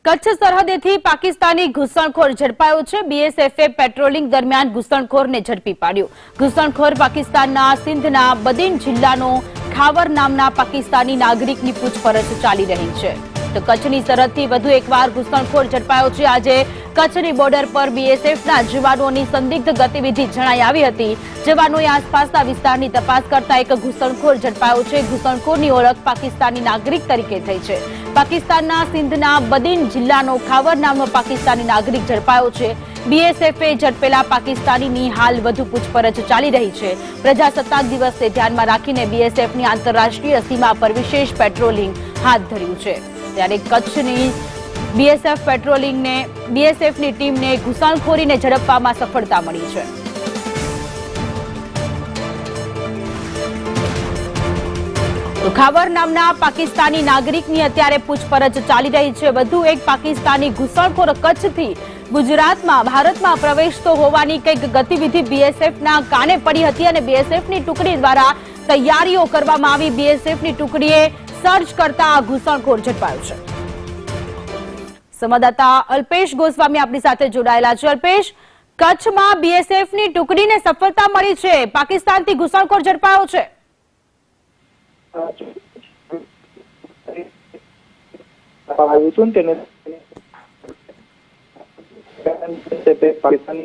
કચ્છ સરહદેથી પાકિસ્તાની ઘૂસણખોર ઝડપાયો છે। બીએસએફે પેટ્રોલિંગ દરમિયાન ઘૂસણખોરને ઝડપી પાડ્યો। ઘૂસણખોર પાકિસ્તાનના સિંધના બદીન જિલ્લાનો ખાવર નામના પાકિસ્તાની નાગરિકની પૂછપરછ ચાલી રહી છે। તો કચ્છની સરહદથી વધુ એકવાર ઘૂસણખોર ઝડપાયો છે। આજે કચ્છની બોર્ડર પર બીએસએફના જવાનોની સંદિગ્ધ ગતિવિધિ જણાઈ આવી હતી। જવાનોએ આસપાસના વિસ્તારની તપાસ કરતા એક ઘૂસણખોર ઝડપાયો છે। ઘૂસણખોરની ઓળખ પાકિસ્તાની નાગરિક તરીકે થઈ છે। પાકિસ્તાનના સિંધના બદીન જિલ્લાનો ખાવર નામનો પાકિસ્તાની નાગરિક ઝડપાયો છે। બીએસએફે ઝડપેલા પાકિસ્તાનીની હાલ વધુ પૂછપરછ ચાલી રહી છે। પ્રજાસત્તાક દિવસને ધ્યાનમાં રાખીને બીએસએફની આંતરરાષ્ટ્રીય સીમા પર વિશેષ પેટ્રોલિંગ હાથ ધર્યું છે। ત્યારે કચ્છની બીએસએફની ટીમને ઘૂસણખોરીને ઝડપવામાં સફળતા મળી છે। તો ખાવર નામના પાકિસ્તાની નાગરિકની અત્યારે પૂછપરછ ચાલી રહી છે। વધુ એક પાકિસ્તાની ઘૂસણખોર કચ્છથી ગુજરાતમાં ભારતમાં પ્રવેશતો હોવાની કંઈક ગતિવિધિ બીએસએફના કાને પડી હતી અને બીએસએફની ટુકડી દ્વારા તૈયારીઓ કરવામાં આવી। બીએસએફની ટુકડીએ સર્ચ કરતા આ ઘૂસણખોર ઝડપાયો છે। સંવાદદાતા અલ્પેશ ગોસ્વામી આપણી સાથે જોડાયેલા છે। અલ્પેશ, કચ્છમાં બીએસએફની ટુકડીને સફળતા મળી છે, પાકિસ્તાનથી ઘૂસણખોર ઝડપાયો છે। पाकिस्तानी